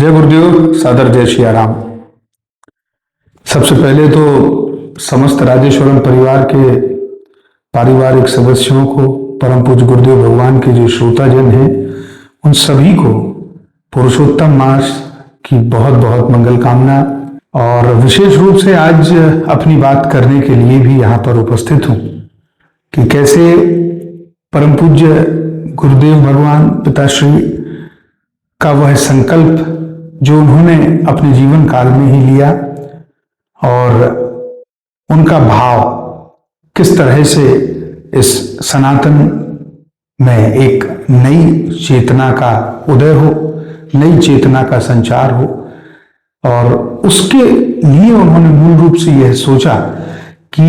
जय गुरुदेव, सादर जय सियाराम। सबसे पहले तो समस्त राजेश्वरम परिवार के पारिवारिक सदस्यों को, परम पूज्य गुरुदेव भगवान के जो श्रोताजन हैं, उन सभी को पुरुषोत्तम मास की बहुत बहुत मंगल कामना। और विशेष रूप से आज अपनी बात करने के लिए भी यहाँ पर उपस्थित हूँ कि कैसे परम पूज्य गुरुदेव भगवान पिताश्री का वह संकल्प जो उन्होंने अपने जीवन काल में ही लिया और उनका भाव किस तरह से इस सनातन में एक नई चेतना का उदय हो, नई चेतना का संचार हो। और उसके लिए उन्होंने मूल रूप से यह सोचा कि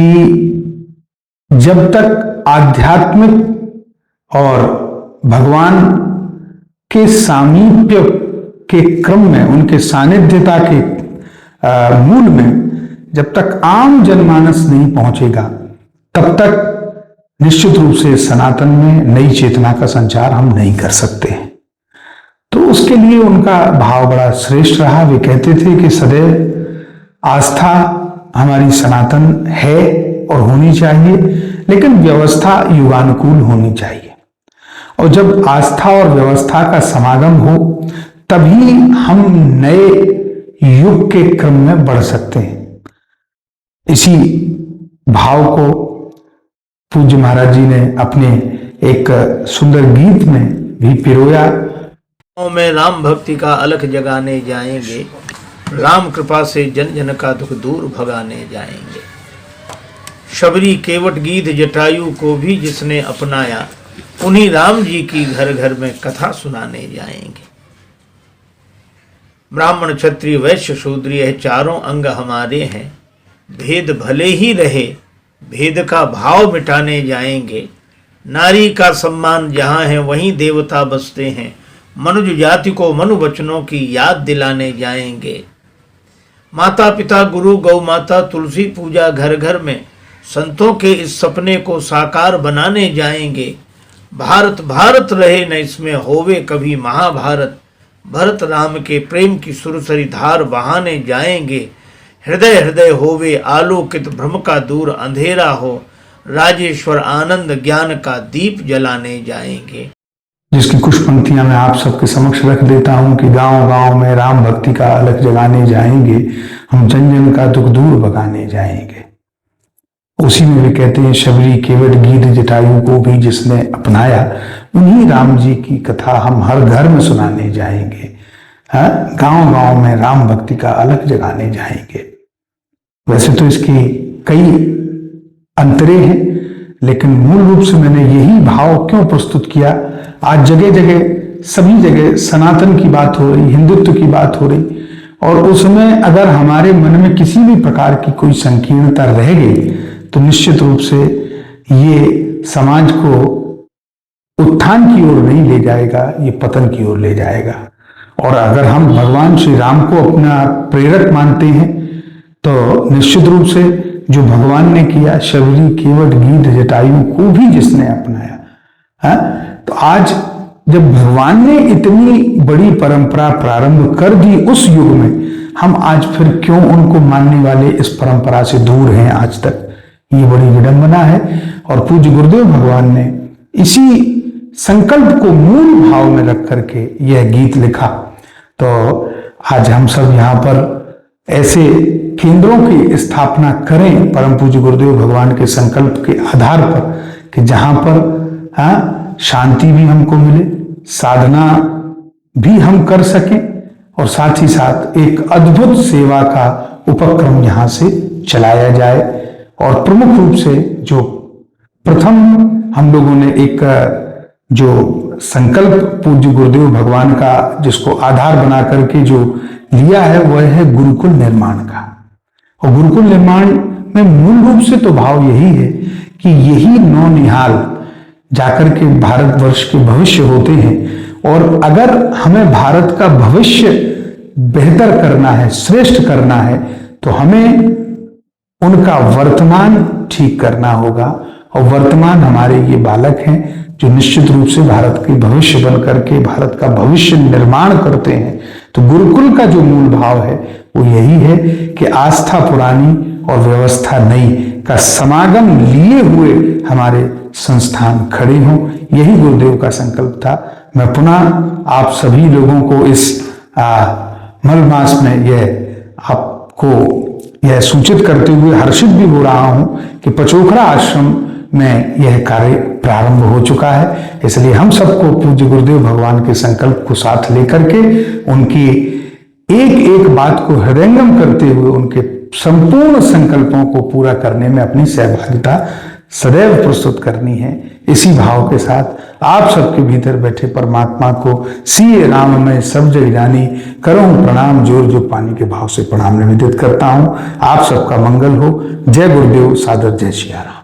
जब तक आध्यात्मिक और भगवान के सामीप्य के क्रम में, उनके सानिध्यता के मूल में जब तक आम जनमानस नहीं पहुंचेगा, तब तक निश्चित रूप से सनातन में नई चेतना का संचार हम नहीं कर सकते। तो उसके लिए उनका भाव बड़ा श्रेष्ठ रहा। वे कहते थे कि सदैव आस्था हमारी सनातन है और होनी चाहिए, लेकिन व्यवस्था युगानुकूल होनी चाहिए। और जब आस्था और व्यवस्था का समागम हो, तभी हम नए युग के क्रम में बढ़ सकते हैं। इसी भाव को पूज्य महाराज जी ने अपने एक सुंदर गीत में भी पिरोया। में राम भक्ति का अलख जगाने जाएंगे, राम कृपा से जन जन का दुख दूर भगाने जाएंगे। शबरी केवट गीत जटायु को भी जिसने अपनाया, उन्हीं राम जी की घर घर में कथा सुनाने जाएंगे। ब्राह्मण क्षत्रिय वैश्य शूद्र यह चारों अंग हमारे हैं, भेद भले ही रहे भेद का भाव मिटाने जाएंगे। नारी का सम्मान जहाँ है वहीं देवता बसते हैं, मनुज जाति को मनु वचनों की याद दिलाने जाएंगे। माता पिता गुरु गौ माता तुलसी पूजा घर घर में, संतों के इस सपने को साकार बनाने जाएंगे। भारत भारत रहे न इसमें होवे कभी महाभारत, भरत राम के प्रेम की सुरसरी धार बहाने जाएंगे। हृदय हृदय होवे आलोकित भ्रम का दूर अंधेरा हो, राजेश्वर आनंद ज्ञान का दीप जलाने जाएंगे। जिसकी कुछ पंक्तियां मैं आप सबके समक्ष रख देता हूं कि गांव गांव में राम भक्ति का अलख जगाने जाएंगे, हम जन जन का दुख दूर भगाने जाएंगे। उसी में भी कहते हैं, शबरी केवट गीत जटायु को भी जिसने अपनाया, उन्हीं राम जी की कथा हम हर घर में सुनाने जाएंगे। गांव गांव में राम भक्ति का अलख जगाने जाएंगे। वैसे तो इसकी कई अंतरे हैं, लेकिन मूल रूप से मैंने यही भाव क्यों प्रस्तुत किया। आज जगह जगह सभी जगह सनातन की बात हो रही, हिंदुत्व की बात हो रही, और उसमें अगर हमारे मन में किसी भी प्रकार की कोई संकीर्णता रह गई तो निश्चित रूप से ये समाज को उत्थान की ओर नहीं ले जाएगा, ये पतन की ओर ले जाएगा। और अगर हम भगवान श्री राम को अपना प्रेरक मानते हैं तो निश्चित रूप से जो भगवान ने किया, शबरी केवट गीत जटायु को भी जिसने अपनाया, तो आज जब भगवान ने इतनी बड़ी परंपरा प्रारंभ कर दी उस युग में, हम आज फिर क्यों उनको मानने वाले इस परंपरा से दूर हैं आज तक। ये बड़ी विडंबना है। और पूज्य गुरुदेव भगवान ने इसी संकल्प को मूल भाव में रख करके यह गीत लिखा। तो आज हम सब यहाँ पर ऐसे केंद्रों की स्थापना करें परम पूज्य गुरुदेव भगवान के संकल्प के आधार पर, कि जहां पर शांति भी हमको मिले, साधना भी हम कर सकें, और साथ ही साथ एक अद्भुत सेवा का उपक्रम यहां से चलाया जाए। और प्रमुख रूप से जो प्रथम हम लोगों ने एक जो संकल्प पूज्य गुरुदेव भगवान का जिसको आधार बना करके जो लिया है, वह है गुरुकुल निर्माण का। और गुरुकुल निर्माण में मूल रूप से तो भाव यही है कि यही नौनिहाल जाकर के भारतवर्ष के भविष्य होते हैं। और अगर हमें भारत का भविष्य बेहतर करना है, श्रेष्ठ करना है, तो हमें उनका वर्तमान ठीक करना होगा। और वर्तमान हमारे ये बालक हैं जो निश्चित रूप से भारत के भविष्य बन करके भारत का भविष्य निर्माण करते हैं। तो गुरुकुल का जो मूल भाव है वो यही है कि आस्था पुरानी और व्यवस्था नई का समागम लिए हुए हमारे संस्थान खड़े हों। यही गुरुदेव का संकल्प था। मैं पुनः आप सभी लोगों को इस मल मास में यह आपको यह सूचित करते हुए हर्षित भी हो रहा हूं कि पचोखड़ा आश्रम में यह कार्य प्रारंभ हो चुका है। इसलिए हम सबको पूज्य गुरुदेव भगवान के संकल्प को साथ लेकर के उनकी एक एक बात को हृदयंगम करते हुए उनके संपूर्ण संकल्पों को पूरा करने में अपनी सहभागिता सदैव प्रस्तुत करनी है। इसी भाव के साथ आप सबके भीतर बैठे परमात्मा को सीए राम में सब जग जानी करूं प्रणाम जोर जो पानी के भाव से प्रणाम निवेदित करता हूं। आप सबका मंगल हो। जय गुरुदेव, सादर जय सिया राम।